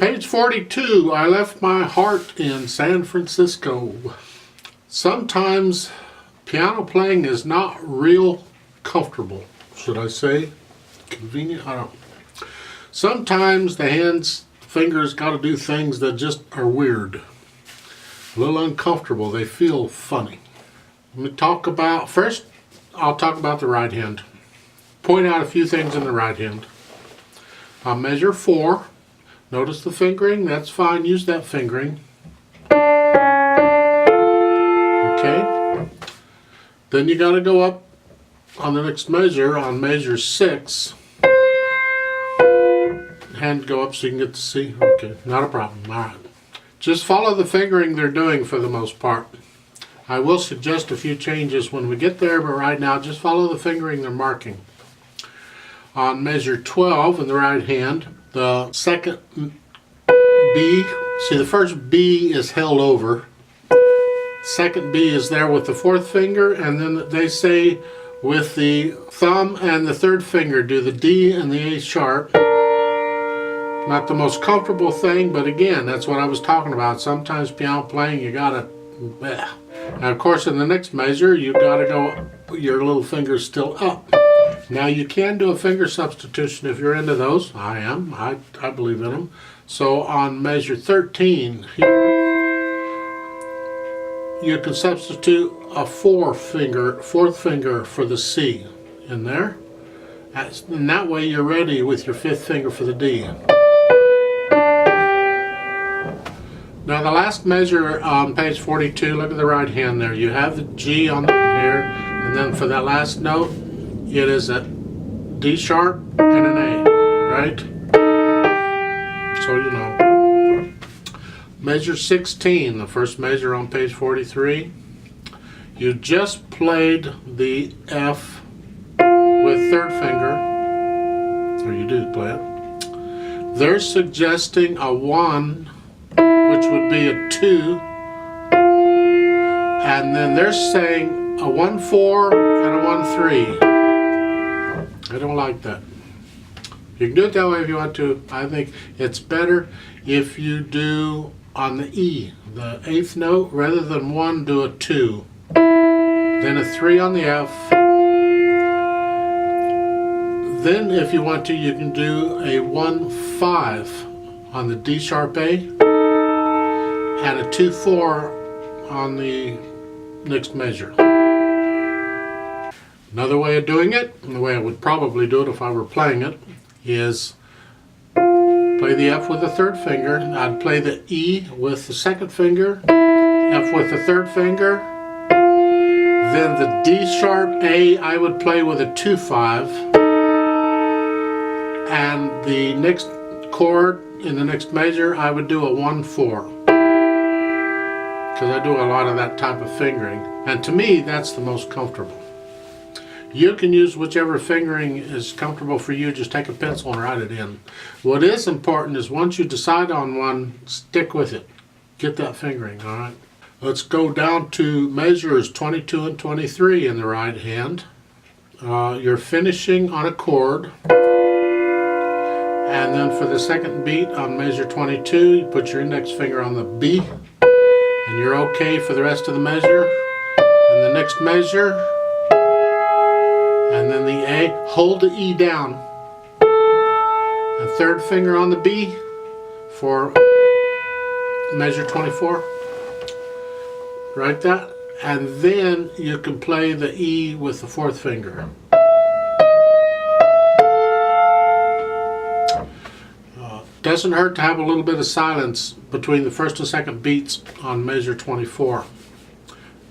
Page 42, I left my heart in San Francisco. Sometimes piano playing is not real comfortable. Should I say convenient? I don't know. Sometimes the fingers got to do things that just are weird. A little uncomfortable. They feel funny. Let me talk about, first I'll talk about the right hand. Point out a few things in the right hand. I'll measure 4. Notice the fingering, that's fine, use that fingering. Okay. Then you got to go up on the next measure, on measure 6. Hand go up so you can get to C. Okay, not a problem. Alright. Just follow the fingering they're doing for the most part. I will suggest a few changes when we get there, but right now just follow the fingering they're marking. On measure 12 in the right hand, the second B, see the first B is held over. Second B is there with the 4th finger, and then they say with the thumb and the 3rd finger do the D and the A sharp. Not the most comfortable thing, but again, that's what I was talking about. Sometimes piano playing, you gotta, Now of course in the next measure, you gotta go, your little finger's still up. Now you can do a finger substitution if you're into those. I am. I believe in them. So on measure 13 here, you can substitute a 4th finger for the C in there. And that way you're ready with your 5th finger for the D. Now the last measure on page 42, look at the right hand there. You have the G on the here, and then for that last note, it is a D sharp and an A, right? So you know. Measure 16, the first measure on page 43. You just played the F with 3rd finger, or you do play it. They're suggesting a 1, which would be a 2, and then they're saying a 1-4 and a 1-3. I don't like that. You can do it that way if you want to. I think it's better if you do on the E, the 8th note, rather than 1, do a 2. Then a 3 on the F. Then if you want to, you can do a 1-5 on the D sharp A and a 2-4 on the next measure. Another way of doing it, and the way I would probably do it if I were playing it, is play the F with the 3rd finger. I'd play the E with the 2nd finger, F with the 3rd finger. Then the D sharp A I would play with a 2-5. And the next chord in the next measure I would do a 1-4. Because I do a lot of that type of fingering. And to me that's the most comfortable. You can use whichever fingering is comfortable for you. Just take a pencil and write it in. What is important is once you decide on one, stick with it. Get that fingering, all right? Let's go down to measures 22 and 23 in the right hand. You're finishing on a chord. And then for the second beat on measure 22, you put your index finger on the B. And you're okay for the rest of the measure. And the next measure. And then the A, hold the E down. And 3rd finger on the B for measure 24. Write that. And then you can play the E with the 4th finger. Doesn't hurt to have a little bit of silence between the 1st and 2nd beats on measure 24.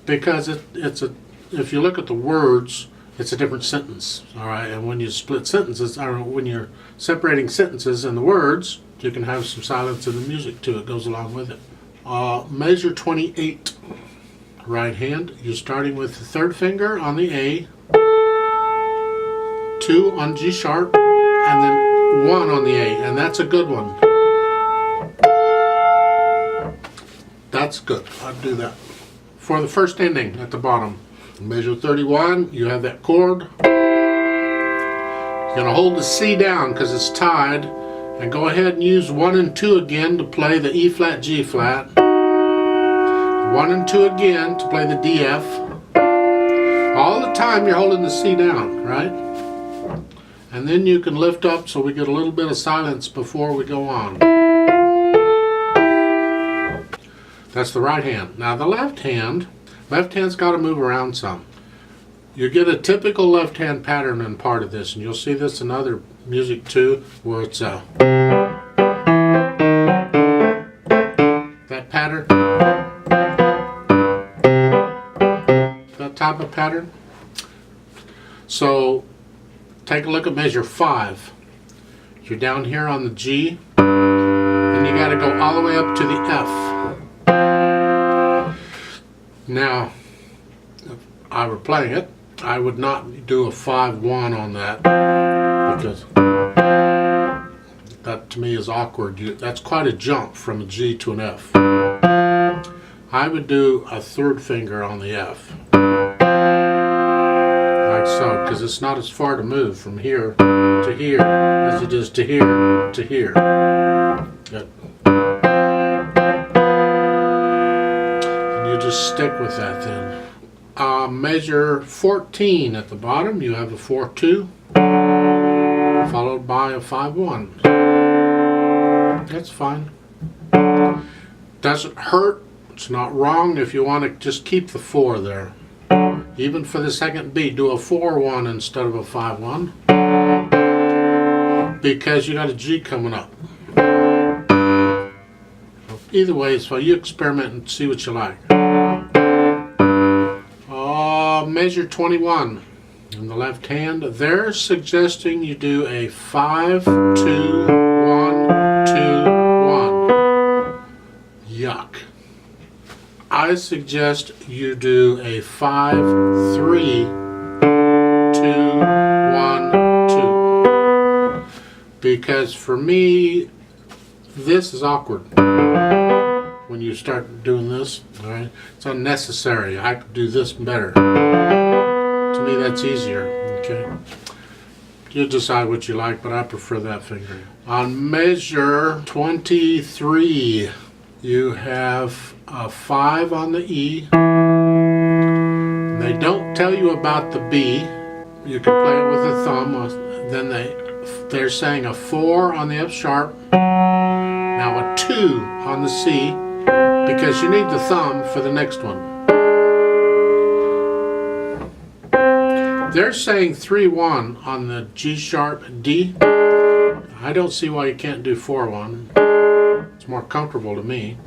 Because if you look at the words, it's a different sentence, all right? And when you split sentences, or when you're separating sentences and the words, you can have some silence and the music too. It goes along with it. Measure 28, right hand. You're starting with the 3rd finger on the A, 2 on G sharp, and then 1 on the A, and that's a good one. That's good. I'd do that. For the first ending at the bottom. Measure 31, you have that chord. You're going to hold the C down because it's tied, And go ahead and use 1 and 2 again to play the E flat, G flat. 1 and 2 again to play the D, F. All the time you're holding the C down, right? And then you can lift up so we get a little bit of silence before we go on. That's the right hand. Now the left hand's got to move around some. You get a typical left hand pattern in part of this, and you'll see this in other music too, where it's that pattern, that type of pattern. So take a look at measure 5. You're down here on the G, then you got to go all the way up to the F. Now, if I were playing it, I would not do a 5-1 on that, because that to me is awkward. That's quite a jump from a G to an F. I would do a 3rd finger on the F, like so, because it's not as far to move from here to here as it is to here to here. Good. And you just stick with that then. Measure 14 at the bottom, you have a 4-2 followed by a 5-1. That's fine. Doesn't hurt. It's not wrong if you want to just keep the 4 there. Even for the second beat, do a 4-1 instead of a 5-1, because you got a G coming up. Either way, so you experiment and see what you like. Measure 21 in the left hand. They're suggesting you do a 5-2-1-2-1. Yuck. I suggest you do a 5-3-2-1-2, because for me this is awkward. When you start doing this, all right, it's unnecessary. I could do this better. To me, that's easier. Okay, you decide what you like, but I prefer that fingering. On measure 23, you have a 5 on the E. They don't tell you about the B. You can play it with a thumb. Then they're saying a 4 on the F sharp. Now a 2 on the C, because you need the thumb for the next one. They're saying 3-1 on the G sharp D. I don't see why you can't do 4-1. It's more comfortable to me.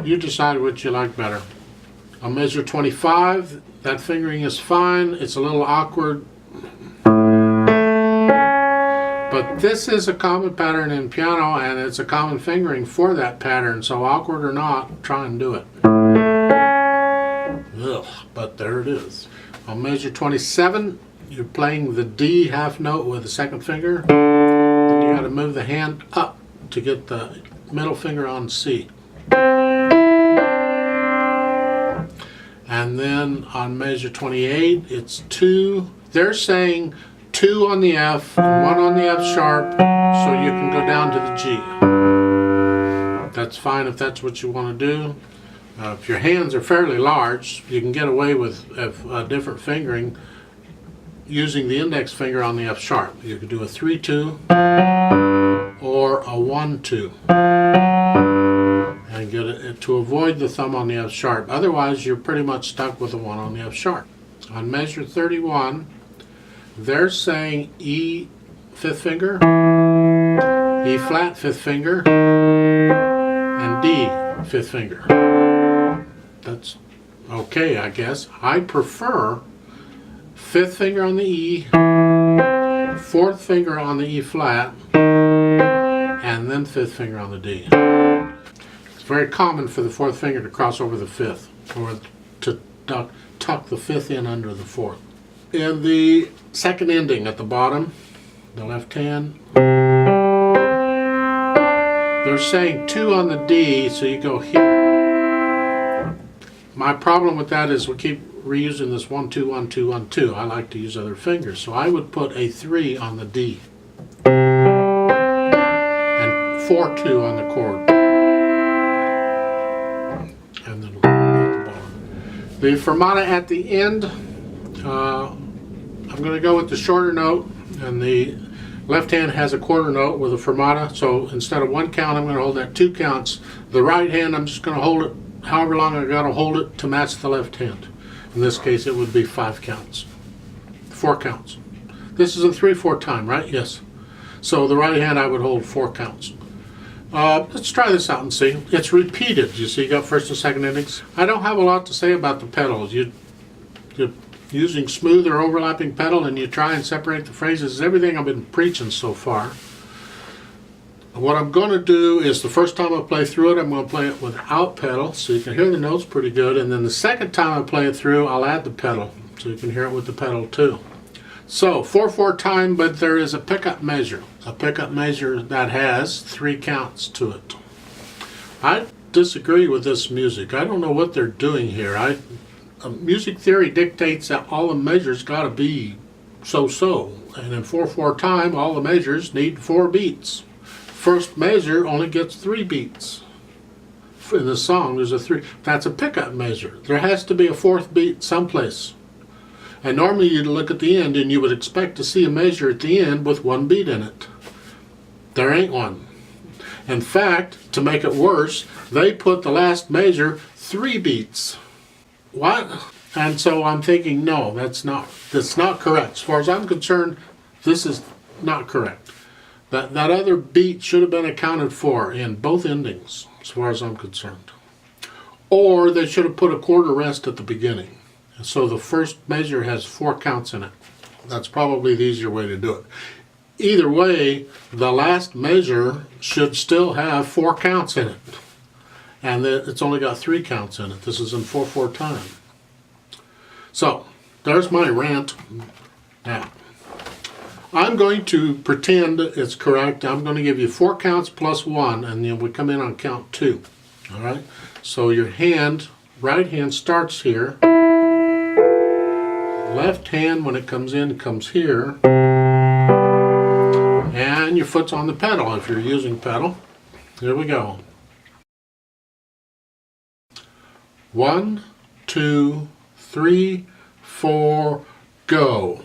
You decide what you like better. On measure 25, that fingering is fine. It's a little awkward, but this is a common pattern in piano, and it's a common fingering for that pattern, so awkward or not, try and do it. Ugh, but there it is. On measure 27, you're playing the D half note with the second finger. Then you got to move the hand up to get the middle finger on C. And then on measure 28, it's 2. They're saying 2 on the F, 1 on the F sharp, so you can go down to the G. That's fine if that's what you want to do. If your hands are fairly large, you can get away with a different fingering using the index finger on the F sharp. You could do a 3-2 or a 1-2 and get it to avoid the thumb on the F sharp. Otherwise, you're pretty much stuck with a 1 on the F sharp. On measure 31, they're saying E 5th finger, E flat 5th finger, and D 5th finger. That's okay, I guess. I prefer 5th finger on the E, 4th finger on the E flat, and then 5th finger on the D. It's very common for the 4th finger to cross over the 5th, or to tuck the 5th in under the 4th. In the second ending at the bottom, the left hand, they're saying 2 on the D, so you go here. My problem with that is we keep reusing this 1, 2, 1, 2, 1, 2. I like to use other fingers, so I would put a 3 on the D and 4, 2 on the chord, and then at the bottom. The fermata at the end, I'm going to go with the shorter note, and the left hand has a quarter note with a fermata, so instead of 1 count, I'm going to hold that 2 counts. The right hand, I'm just going to hold it however long I got to hold it to match the left hand. In this case, it would be 5 counts. 4 counts. This is a 3/4 time, right? Yes. So the right hand, I would hold 4 counts. Let's try this out and see. It's repeated. You see, you got first and second endings. I don't have a lot to say about the pedals. You're using smooth or overlapping pedal, and you try and separate the phrases. Everything I've been preaching so far. What I'm going to do is the first time I play through it, I'm going to play it without pedal, so you can hear the notes pretty good. And then the second time I play it through, I'll add the pedal, so you can hear it with the pedal too. So 4/4 time, but there is a pickup measure. A pickup measure that has 3 counts to it. I disagree with this music. I don't know what they're doing here. Music theory dictates that all the measures got to be so-so. And in 4/4 time, all the measures need 4 beats. First measure only gets 3 beats. In the song, there's a 3. That's a pickup measure. There has to be a 4th beat someplace. And normally you'd look at the end and you would expect to see a measure at the end with 1 beat in it. There ain't one. In fact, to make it worse, they put the last measure 3 beats. What? And so I'm thinking, no, that's not correct. As far as I'm concerned, this is not correct. That other beat should have been accounted for in both endings, as far as I'm concerned. Or they should have put a quarter rest at the beginning. So the first measure has 4 counts in it. That's probably the easier way to do it. Either way, the last measure should still have 4 counts in it. And it's only got 3 counts in it. This is in 4/4 time. So, there's my rant. Now, I'm going to pretend it's correct. I'm going to give you 4 counts plus 1, and then we come in on count 2. All right? So your hand, right hand starts here. Left hand, when it comes in, comes here. And your foot's on the pedal if you're using pedal. Here we go. 1, 2, 3, 4, go.